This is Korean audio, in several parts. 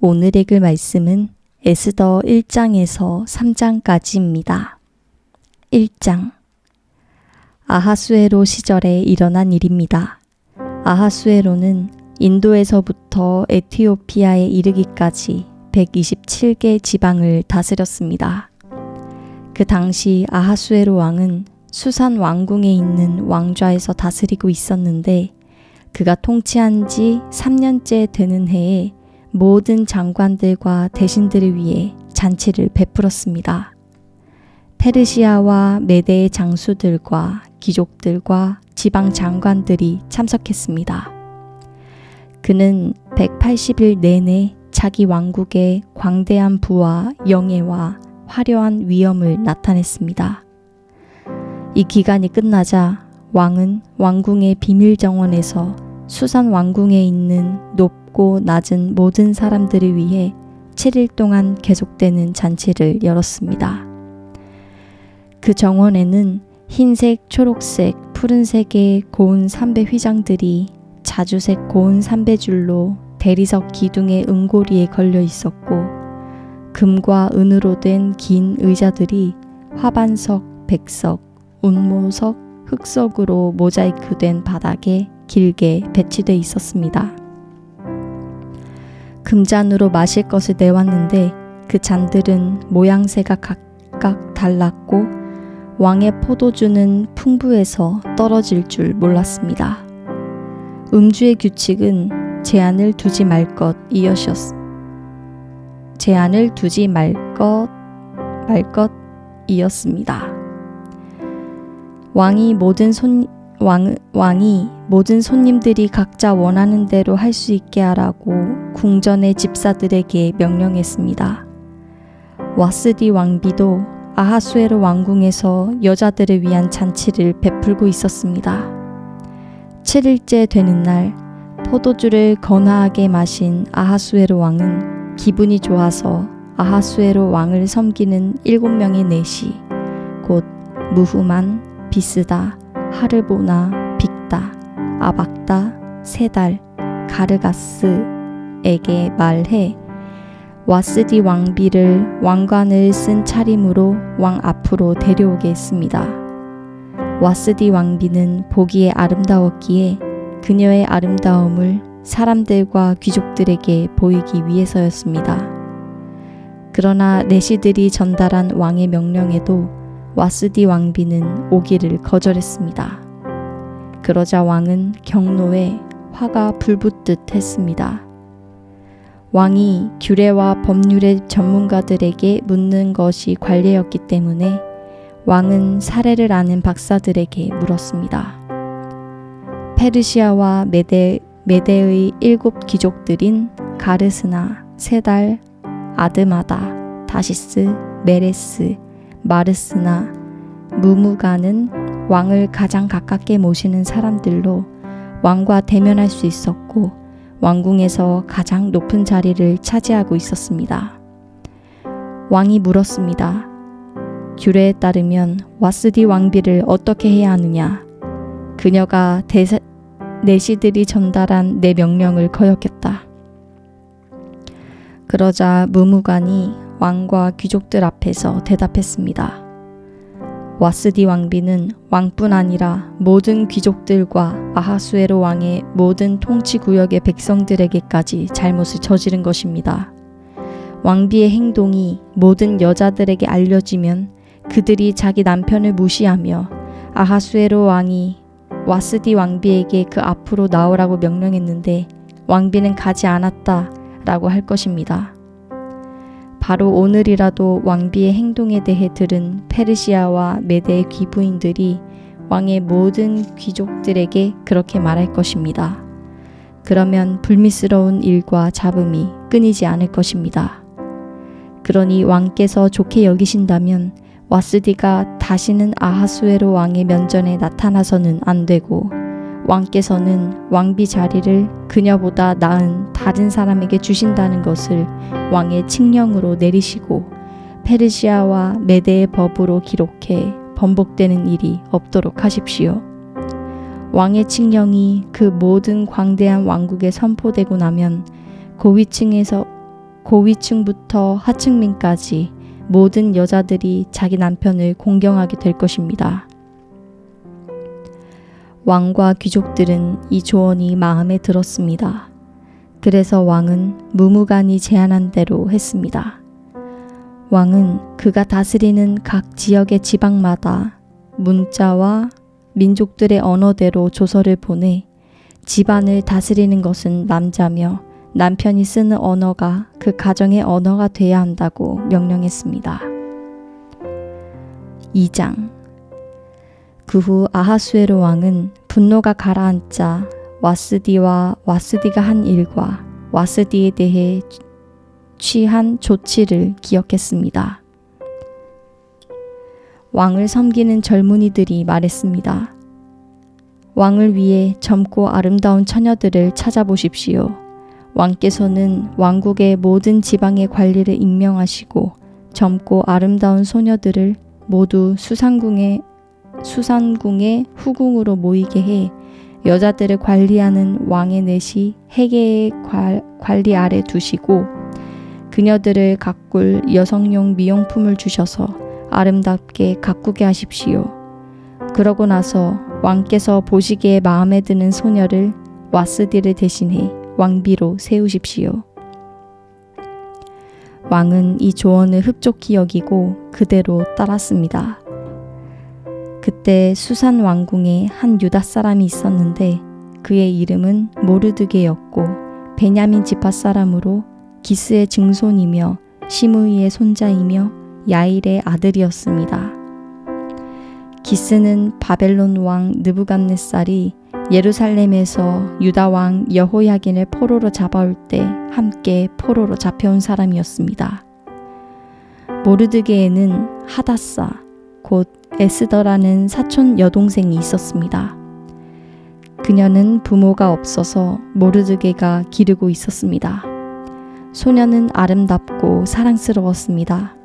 오늘 읽을 말씀은 에스더 1장에서 3장까지입니다. 1장. 아하수에로 시절에 일어난 일입니다. 아하수에로는 인도에서부터 에티오피아에 이르기까지 127개 지방을 다스렸습니다. 그 당시 아하수에로 왕은 수산 왕궁에 있는 왕좌에서 다스리고 있었는데 그가 통치한 지 3년째 되는 해에 모든 장관들과 대신들을 위해 잔치를 베풀었습니다. 페르시아와 메대의 장수들과 귀족들과 지방 장관들이 참석했습니다. 그는 180일 내내 자기 왕국의 광대한 부와 영예와 화려한 위엄을 나타냈습니다. 이 기간이 끝나자 왕은 왕궁의 비밀 정원에서 수산 왕궁에 있는 높고 낮은 모든 사람들을 위해 7일 동안 계속되는 잔치를 열었습니다. 그 정원에는 흰색, 초록색, 푸른색의 고운 삼배 휘장들이 자주색 고운 삼배줄로 대리석 기둥의 은고리에 걸려 있었고 금과 은으로 된 긴 의자들이 화반석, 백석, 운모석, 흑석으로 모자이크된 바닥에 길게 배치돼 있었습니다. 금잔으로 마실 것을 내왔는데 그 잔들은 모양새가 각각 달랐고 왕의 포도주는 풍부해서 떨어질 줄 몰랐습니다. 음주의 규칙은 제한을 두지 말 것이었습니다. 왕이 모든 손님들이 각자 원하는 대로 할 수 있게 하라고 궁전의 집사들에게 명령했습니다. 와스디 왕비도 아하수에로 왕궁에서 여자들을 위한 잔치를 베풀고 있었습니다. 7일째 되는 날 포도주를 거나하게 마신 아하수에로 왕은 기분이 좋아서 아하수에로 왕을 섬기는 7명의 내시 곧 무후만, 비스다, 하르보나, 빅다, 아박다, 세달, 가르가스에게 말해 와스디 왕비를 왕관을 쓴 차림으로 왕 앞으로 데려오게 했습니다. 와스디 왕비는 보기에 아름다웠기에 그녀의 아름다움을 사람들과 귀족들에게 보이기 위해서였습니다. 그러나 내시들이 전달한 왕의 명령에도 와스디 왕비는 오기를 거절했습니다. 그러자 왕은 경로에 화가 불붙듯 했습니다. 왕이 규례와 법률의 전문가들에게 묻는 것이 관례였기 때문에 왕은 사례를 아는 박사들에게 물었습니다. 페르시아와 메대의 7 귀족들인 가르스나, 세달, 아드마다, 다시스, 메레스, 마르스나, 무무가는 왕을 가장 가깝게 모시는 사람들로 왕과 대면할 수 있었고 왕궁에서 가장 높은 자리를 차지하고 있었습니다. 왕이 물었습니다. 규례에 따르면 와스디 왕비를 어떻게 해야 하느냐? 그녀가 내시들이 전달한 내 명령을 거역했다. 그러자 무무관이 왕과 귀족들 앞에서 대답했습니다. 와스디 왕비는 왕뿐 아니라 모든 귀족들과 아하수에로 왕의 모든 통치 구역의 백성들에게까지 잘못을 저지른 것입니다. 왕비의 행동이 모든 여자들에게 알려지면 그들이 자기 남편을 무시하며 아하수에로 왕이 와스디 왕비에게 그 앞으로 나오라고 명령했는데 왕비는 가지 않았다라고 할 것입니다. 바로 오늘이라도 왕비의 행동에 대해 들은 페르시아와 메대의 귀부인들이 왕의 모든 귀족들에게 그렇게 말할 것입니다. 그러면 불미스러운 일과 잡음이 끊이지 않을 것입니다. 그러니 왕께서 좋게 여기신다면 와스디가 다시는 아하수에로 왕의 면전에 나타나서는 안 되고 왕께서는 왕비 자리를 그녀보다 나은 다른 사람에게 주신다는 것을 왕의 칙령으로 내리시고 페르시아와 메대의 법으로 기록해 번복되는 일이 없도록 하십시오. 왕의 칙령이 그 모든 광대한 왕국에 선포되고 나면 고위층에서 고위층부터 하층민까지 모든 여자들이 자기 남편을 공경하게 될 것입니다. 왕과 귀족들은 이 조언이 마음에 들었습니다. 그래서 왕은 무무간이 제안한 대로 했습니다. 왕은 그가 다스리는 각 지역의 지방마다 문자와 민족들의 언어대로 조서를 보내 집안을 다스리는 것은 남자며 남편이 쓰는 언어가 그 가정의 언어가 돼야 한다고 명령했습니다. 2장. 그 후 아하수에로 왕은 분노가 가라앉자 와스디와 와스디가 한 일과 와스디에 대해 취한 조치를 기억했습니다. 왕을 섬기는 젊은이들이 말했습니다. 왕을 위해 젊고 아름다운 처녀들을 찾아보십시오. 왕께서는 왕국의 모든 지방의 관리를 임명하시고 젊고 아름다운 소녀들을 모두 수산궁의 후궁으로 모이게 해 여자들을 관리하는 왕의 넷이 헤게의 관리 아래 두시고 그녀들을 가꿀 여성용 미용품을 주셔서 아름답게 가꾸게 하십시오. 그러고 나서 왕께서 보시기에 마음에 드는 소녀를 와스디를 대신해 왕비로 세우십시오. 왕은 이 조언을 흡족히 여기고 그대로 따랐습니다. 그때 수산 왕궁에 한 유다 사람이 있었는데 그의 이름은 모르드게였고 베냐민 지파 사람으로 기스의 증손이며 시므이의 손자이며 야일의 아들이었습니다. 기스는 바벨론 왕 느부갓네살이 예루살렘에서 유다 왕 여호야긴을 포로로 잡아올 때 함께 포로로 잡혀온 사람이었습니다. 모르드게에는 하다사 곧 에스더라는 사촌 여동생이 있었습니다. 그녀는 부모가 없어서 모르드게가 기르고 있었습니다. 소녀는 아름답고 사랑스러웠습니다.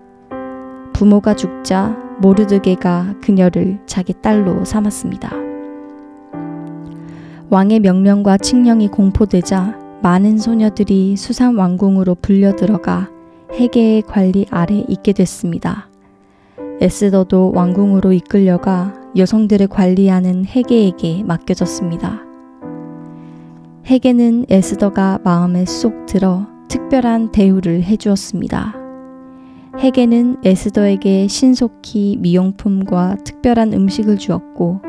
부모가 죽자 모르드게가 그녀를 자기 딸로 삼았습니다. 왕의 명령과 칙령이 공포되자 많은 소녀들이 수산 왕궁으로 불려들어가 헤게의 관리 아래 있게 됐습니다. 에스더도 왕궁으로 이끌려가 여성들을 관리하는 헤게에게 맡겨졌습니다. 헤게는 에스더가 마음에 쏙 들어 특별한 대우를 해주었습니다. 헤게는 에스더에게 신속히 미용품과 특별한 음식을 주었고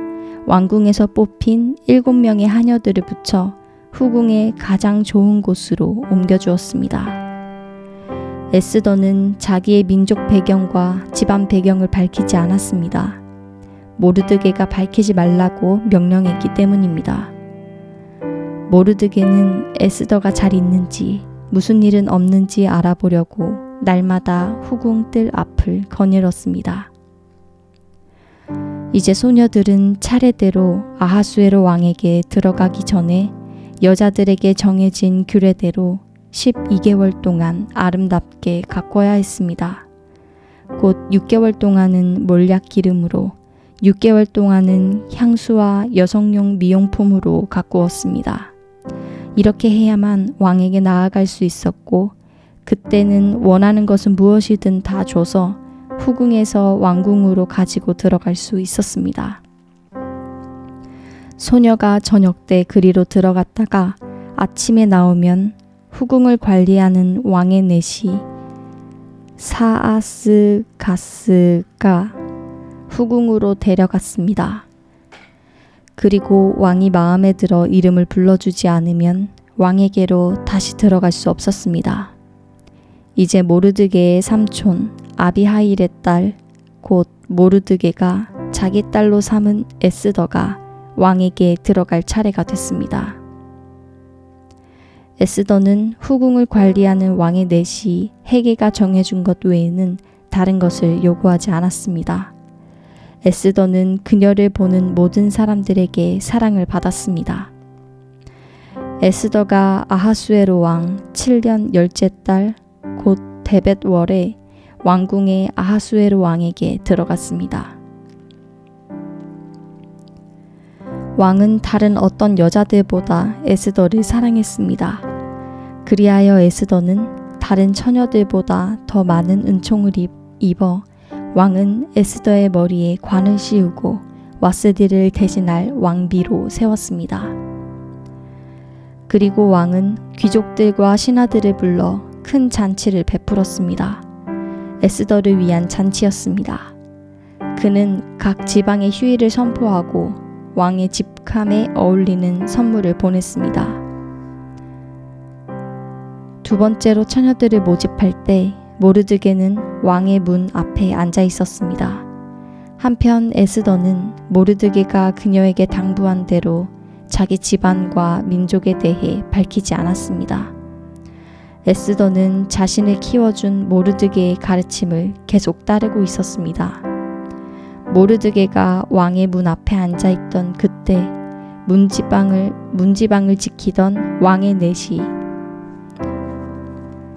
왕궁에서 뽑힌 7명의 하녀들을 붙여 후궁의 가장 좋은 곳으로 옮겨주었습니다. 에스더는 자기의 민족 배경과 집안 배경을 밝히지 않았습니다. 모르드게가 밝히지 말라고 명령했기 때문입니다. 모르드게는 에스더가 잘 있는지 무슨 일은 없는지 알아보려고 날마다 후궁 뜰 앞을 거닐었습니다. 이제 소녀들은 차례대로 아하수에로 왕에게 들어가기 전에 여자들에게 정해진 규례대로 12개월 동안 아름답게 가꿔야 했습니다. 곧 6개월 동안은 몰약 기름으로 6개월 동안은 향수와 여성용 미용품으로 가꾸었습니다. 이렇게 해야만 왕에게 나아갈 수 있었고 그때는 원하는 것은 무엇이든 다 줘서 후궁에서 왕궁으로 가지고 들어갈 수 있었습니다. 소녀가 저녁 때 그리로 들어갔다가 아침에 나오면 후궁을 관리하는 왕의 넷이 사아스가스가 후궁으로 데려갔습니다. 그리고 왕이 마음에 들어 이름을 불러주지 않으면 왕에게로 다시 들어갈 수 없었습니다. 이제 모르드게의 삼촌 아비하일의 딸 곧 모르드게가 자기 딸로 삼은 에스더가 왕에게 들어갈 차례가 됐습니다. 에스더는 후궁을 관리하는 왕의 넷이 헤게가 정해준 것 외에는 다른 것을 요구하지 않았습니다. 에스더는 그녀를 보는 모든 사람들에게 사랑을 받았습니다. 에스더가 아하수에로 왕 7년 열째 달 곧 데벳월에 왕궁의 아하수에로 왕에게 들어갔습니다. 왕은 다른 어떤 여자들보다 에스더를 사랑했습니다. 그리하여 에스더는 다른 처녀들보다 더 많은 은총을 입어 왕은 에스더의 머리에 관을 씌우고 와스디를 대신할 왕비로 세웠습니다. 그리고 왕은 귀족들과 신하들을 불러 큰 잔치를 베풀었습니다. 에스더를 위한 잔치였습니다. 그는 각 지방의 휴일을 선포하고 왕의 직함에 어울리는 선물을 보냈습니다. 두 번째로 처녀들을 모집할 때 모르드게는 왕의 문 앞에 앉아 있었습니다. 한편 에스더는 모르드게가 그녀에게 당부한 대로 자기 집안과 민족에 대해 밝히지 않았습니다. 에스더는 자신을 키워준 모르드게의 가르침을 계속 따르고 있었습니다. 모르드게가 왕의 문 앞에 앉아있던 그때 문지방을 지키던 왕의 넷이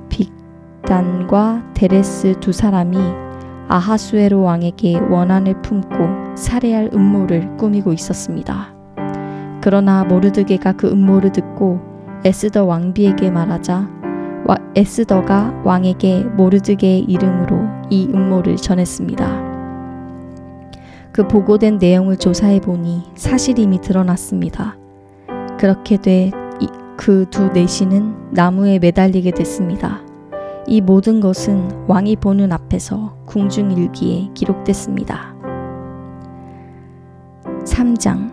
빅단과 데레스 두 사람이 아하수에로 왕에게 원한을 품고 살해할 음모를 꾸미고 있었습니다. 그러나 모르드게가 그 음모를 듣고 에스더 왕비에게 말하자 에스더가 왕에게 모르드게의 이름으로 이 음모를 전했습니다. 그 보고된 내용을 조사해 보니 사실임이 드러났습니다. 그렇게 돼 그 두 내시는 나무에 매달리게 됐습니다. 이 모든 것은 왕이 보는 앞에서 궁중일기에 기록됐습니다. 3장.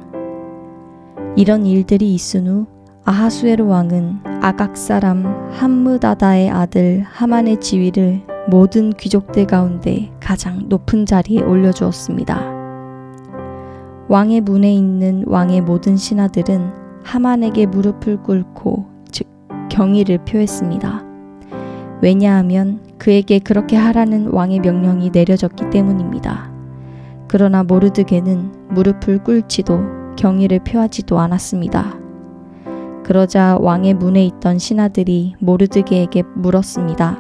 이런 일들이 있은 후 아하수에로 왕은 아각 사람 함므다다의 아들 하만의 지위를 모든 귀족들 가운데 가장 높은 자리에 올려주었습니다. 왕의 문에 있는 왕의 모든 신하들은 하만에게 무릎을 꿇고 즉 경의를 표했습니다. 왜냐하면 그에게 그렇게 하라는 왕의 명령이 내려졌기 때문입니다. 그러나 모르드게는 무릎을 꿇지도 경의를 표하지도 않았습니다. 그러자 왕의 문에 있던 신하들이 모르드게에게 물었습니다.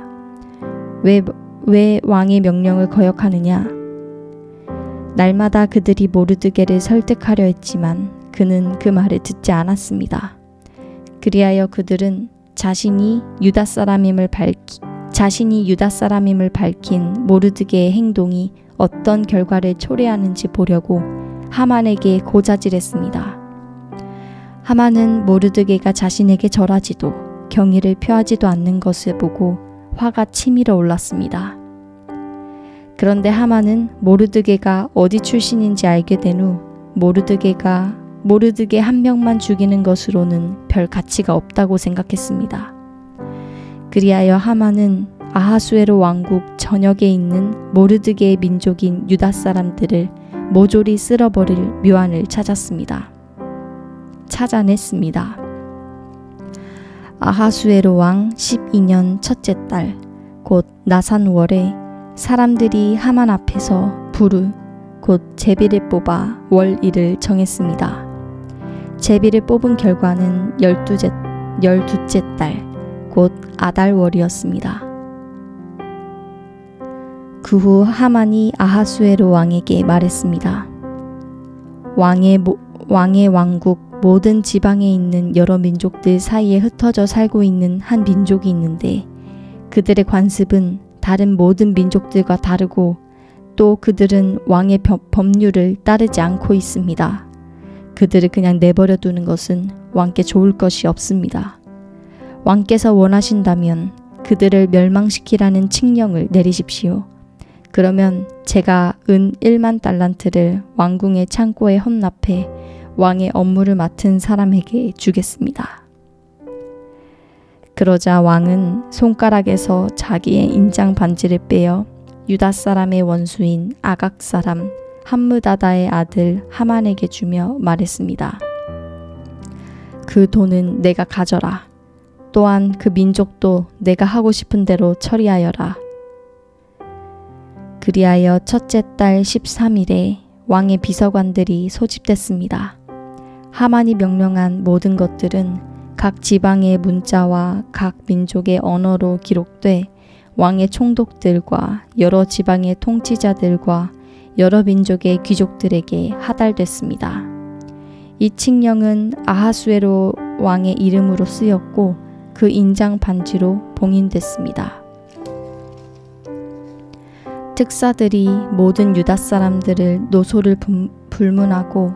왜 왕의 명령을 거역하느냐? 날마다 그들이 모르드게를 설득하려 했지만 그는 그 말을 듣지 않았습니다. 그리하여 그들은 자신이 유다 사람임을 밝힌 모르드게의 행동이 어떤 결과를 초래하는지 보려고 하만에게 고자질했습니다. 하만은 모르드게가 자신에게 절하지도 경의를 표하지도 않는 것을 보고 화가 치밀어 올랐습니다. 그런데 하만은 모르드게가 어디 출신인지 알게 된 후 모르드게 한 명만 죽이는 것으로는 별 가치가 없다고 생각했습니다. 그리하여 하만은 아하수에로 왕국 전역에 있는 모르드게의 민족인 유다 사람들을 모조리 쓸어버릴 묘안을 찾아냈습니다. 아하수에로 왕 12년 첫째 달 곧 나산월에 사람들이 하만 앞에서 부르 곧 제비를 뽑아 월일을 정했습니다. 제비를 뽑은 결과는 12째 달 곧 아달월이었습니다. 그 후 하만이 아하수에로 왕에게 말했습니다. 왕의 왕국 모든 지방에 있는 여러 민족들 사이에 흩어져 살고 있는 한 민족이 있는데 그들의 관습은 다른 모든 민족들과 다르고 또 그들은 왕의 법률을 따르지 않고 있습니다. 그들을 그냥 내버려 두는 것은 왕께 좋을 것이 없습니다. 왕께서 원하신다면 그들을 멸망시키라는 칙령을 내리십시오. 그러면 제가 은 1만 달란트를 왕궁의 창고에 헌납해 왕의 업무를 맡은 사람에게 주겠습니다. 그러자 왕은 손가락에서 자기의 인장 반지를 빼어 유다 사람의 원수인 아각 사람 함므다다의 아들 하만에게 주며 말했습니다. 그 돈은 내가 가져라. 또한 그 민족도 내가 하고 싶은 대로 처리하여라. 그리하여 첫째 달 13일에 왕의 비서관들이 소집됐습니다. 하만이 명령한 모든 것들은 각 지방의 문자와 각 민족의 언어로 기록돼 왕의 총독들과 여러 지방의 통치자들과 여러 민족의 귀족들에게 하달됐습니다. 이 칙령은 아하수에로 왕의 이름으로 쓰였고 그 인장 반지로 봉인됐습니다. 특사들이 모든 유다 사람들을 노소를 불문하고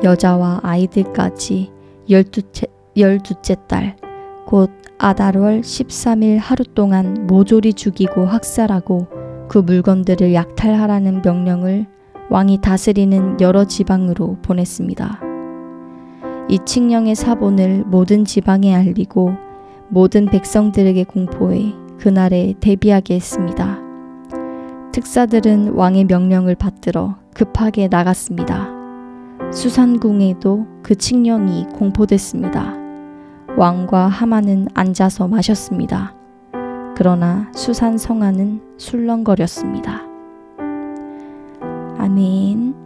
여자와 아이들까지 12째 달 곧 아달월 13일 하루 동안 모조리 죽이고 학살하고 그 물건들을 약탈하라는 명령을 왕이 다스리는 여러 지방으로 보냈습니다. 이 칙령의 사본을 모든 지방에 알리고 모든 백성들에게 공포해 그날에 대비하게 했습니다. 특사들은 왕의 명령을 받들어 급하게 나갔습니다. 수산궁에도 그 칙령이 공포됐습니다. 왕과 하만은 앉아서 마셨습니다. 그러나 수산 성안은 술렁거렸습니다. 아멘.